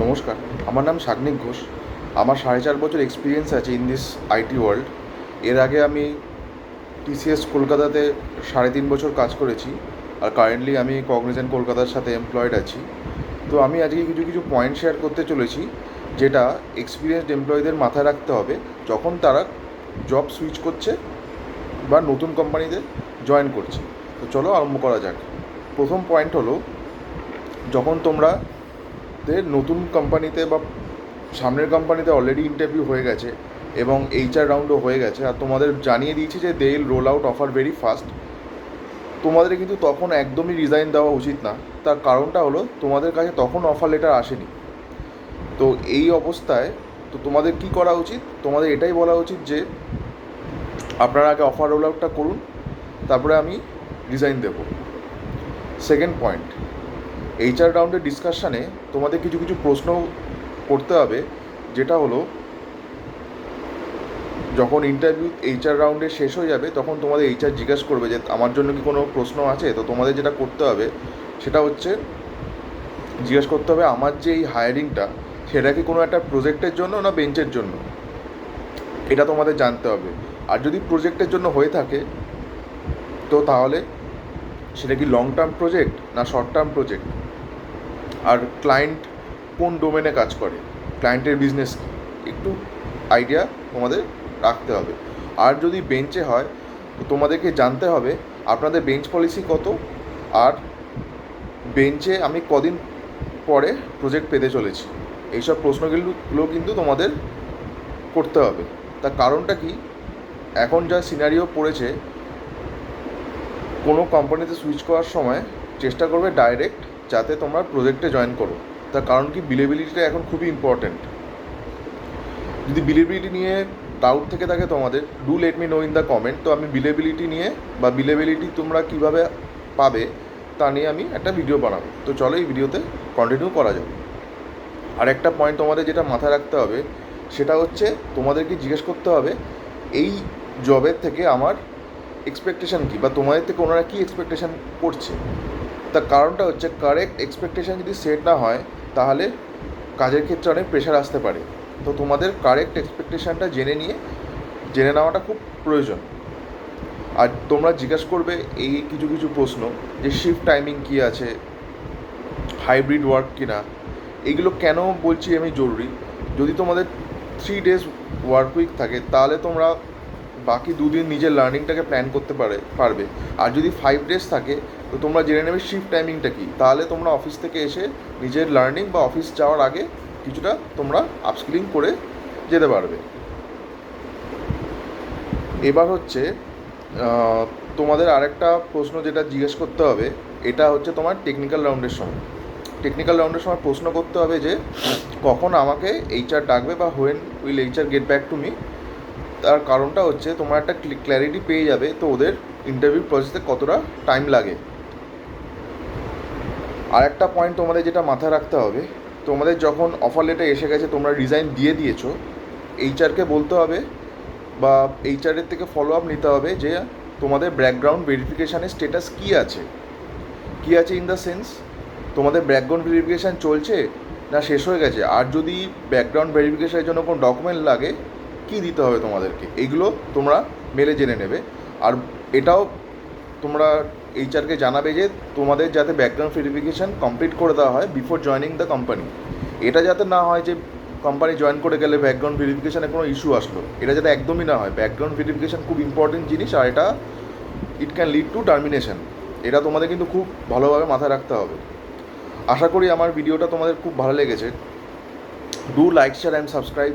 নমস্কার, আমার নাম সাগ্নিক ঘোষ। আমার 4.5 বছর এক্সপিরিয়েন্স আছে ইন দিস আইটি ওয়ার্ল্ড। এর আগে আমি টিসিএস কলকাতাতে 3.5 বছর কাজ করেছি, আর কারেন্টলি আমি কগনিজেন্ট কলকাতার সাথে এমপ্লয়েড আছি। তো আমি আজকে কিছু কিছু পয়েন্ট শেয়ার করতে চলেছি, যেটা এক্সপিরিয়েন্সড এমপ্লয়ীদের মাথায় রাখতে হবে যখন তারা জব সুইচ করছে বা নতুন কোম্পানিতে জয়েন করছে। তো চলো আরম্ভ করা যাক। প্রথম পয়েন্ট হলো, যখন তোমরা নতুন কোম্পানিতে বা সামনের কোম্পানিতে অলরেডি ইন্টারভিউ হয়ে গেছে এবং এইচআর রাউন্ডও হয়ে গেছে, আর তোমাদের জানিয়ে দিয়েছে যে they will roll out offer very fast, তোমাদের কিন্তু তখন একদমই রিজাইন দেওয়া উচিত না। তার কারণটা হলো, তোমাদের কাছে তখন অফার লেটার আসেনি। তো এই অবস্থায় তো তোমাদের কি করা উচিত? তোমাদের এটাই বলা উচিত যে আপনারা আগে অফার রোল আউটটা করুন, তারপরে আমি রিজাইন দেবো। সেকেন্ড পয়েন্ট, এইচআর রাউন্ডের ডিসকাশানে তোমাদের কিছু কিছু প্রশ্ন করতে হবে, যেটা হলো, যখন ইন্টারভিউ এইচআর রাউন্ডে শেষ হয়ে যাবে তখন তোমাদের এইচআর জিজ্ঞেস করবে যে আমার জন্য কি কোনো প্রশ্ন আছে। তো তোমাদের যেটা করতে হবে সেটা হচ্ছে জিজ্ঞেস করতে হবে, আমার যে এই হায়ারিংটা সেটা কি কোনো একটা প্রজেক্টের জন্য না বেঞ্চের জন্য, এটা তোমাদের জানতে হবে। আর যদি প্রজেক্টের জন্য হয়ে থাকে তো তাহলে সেটা কি লং টার্ম প্রজেক্ট না শর্ট টার্ম প্রজেক্ট, আর ক্লায়েন্ট কোন ডোমেনে কাজ করে, ক্লায়েন্টের বিজনেস কী, একটু আইডিয়া তোমাদের রাখতে হবে। আর যদি বেঞ্চে হয় তো তোমাদেরকে জানতে হবে আপনাদের বেঞ্চ পলিসি কত, আর বেঞ্চে আমি কদিন পরে প্রজেক্ট পেতে চলেছি। এইসব প্রশ্নগুলো কিন্তু তোমাদের করতে হবে। তার কারণটা কি, এখন যা সিনারিও পড়েছে, কোনো কোম্পানিতে সুইচ করার সময় চেষ্টা করবে ডাইরেক্ট যাতে তোমরা প্রজেক্টে জয়েন করো। তার কারণ কি, বিলেবিলিটিটা এখন খুবই ইম্পর্ট্যান্ট। যদি বিলেবিলিটি নিয়ে ডাউট থেকে থাকে তোমাদের, do let me no in the comment. তো আমি বিলেবিলিটি নিয়ে বা বিলেবিলিটি তোমরা কীভাবে পাবে তা নিয়ে আমি একটা ভিডিও বানাবো। তো চলো এই ভিডিওতে কন্টিনিউ করা যাবে। আর একটা পয়েন্ট তোমাদের যেটা মাথায় রাখতে হবে সেটা হচ্ছে, তোমাদেরকে জিজ্ঞেস করতে হবে এই জবের থেকে আমার এক্সপেকটেশান কী, বা তোমাদের থেকে ওনারা কী এক্সপেকটেশান করছে। তার কারণটা হচ্ছে, কারেক্ট এক্সপেকটেশান যদি সেট না হয় তাহলে কাজের ক্ষেত্রে অনেক প্রেশার আসতে পারে। তো তোমাদের কারেক্ট এক্সপেকটেশানটা জেনে নেওয়াটা খুব প্রয়োজন। আর তোমরা জিজ্ঞেস করবে এই কিছু কিছু প্রশ্ন, যে শিফট টাইমিং কী আছে, হাইব্রিড ওয়ার্ক কিনা। এইগুলো কেন বলছি আমি জরুরি, যদি তোমাদের 3 days ওয়ার্ক উইক থাকে তাহলে তোমরা বাকি 2 দিন নিজের লার্নিংটাকে প্ল্যান করতে পারবে। আর যদি 5 days থাকে তো তোমরা জেনে নেবে শিফট টাইমিংটা কী, তাহলে তোমরা অফিস থেকে এসে নিজের লার্নিং বা অফিস যাওয়ার আগে কিছুটা তোমরা আপস্কিলিং করে যেতে পারবে। এবার হচ্ছে তোমাদের আরেকটা প্রশ্ন যেটা জিজ্ঞেস করতে হবে, এটা হচ্ছে তোমার টেকনিক্যাল রাউন্ডের সময় প্রশ্ন করতে হবে যে কখন আমাকে এইচআর ডাকবে, বা when will HR get back to me. তার কারণটা হচ্ছে তোমরা একটা ক্ল্যারিটি পেয়ে যাবে তো ওদের ইন্টারভিউ প্রসেসে কতটা টাইম লাগে। আর একটা পয়েন্ট তোমাদের যেটা মাথায় রাখতে হবে, তোমাদের যখন অফার লেটার এসে গেছে, তোমরা রিজাইন দিয়ে দিয়েছো, এইচআরকে বলতে হবে বা এইচআরের থেকে ফলো আপ নিতে হবে যে তোমাদের ব্যাকগ্রাউন্ড ভেরিফিকেশানের স্টেটাস কী আছে ইন দ্য সেন্স, তোমাদের ব্যাকগ্রাউন্ড ভেরিফিকেশান চলছে না শেষ হয়ে গেছে। আর যদি ব্যাকগ্রাউন্ড ভেরিফিকেশানের জন্য কোনো ডকুমেন্ট লাগে, কী দিতে হবে তোমাদেরকে, এইগুলো তোমরা মেলে জেনে নেবে। আর এটাও তোমরা এইচআরকে জানাবে যে তোমাদের যাতে ব্যাকগ্রাউন্ড ভেরিফিকেশান কমপ্লিট করে দেওয়া হয় বিফোর জয়নিং দ্য কোম্পানি। এটা যাতে না হয় যে কোম্পানি জয়েন করে গেলে ব্যাকগ্রাউন্ড ভেরিফিকেশানে কোনো ইস্যু আসলো, এটা যাতে একদমই না হয়। ব্যাকগ্রাউন্ড ভেরিফিকেশান খুব ইম্পর্টেন্ট জিনিস, আর এটা it can lead to termination. এটা তোমাদের কিন্তু খুব ভালোভাবে মাথায় রাখতে হবে। আশা করি আমার ভিডিওটা তোমাদের খুব ভালো লেগেছে। Do like, share and subscribe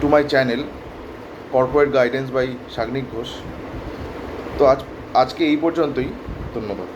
to my channel corporate guidance by Sagnik Ghosh. তো আজকে এই পর্যন্তই, ধন্যবাদ।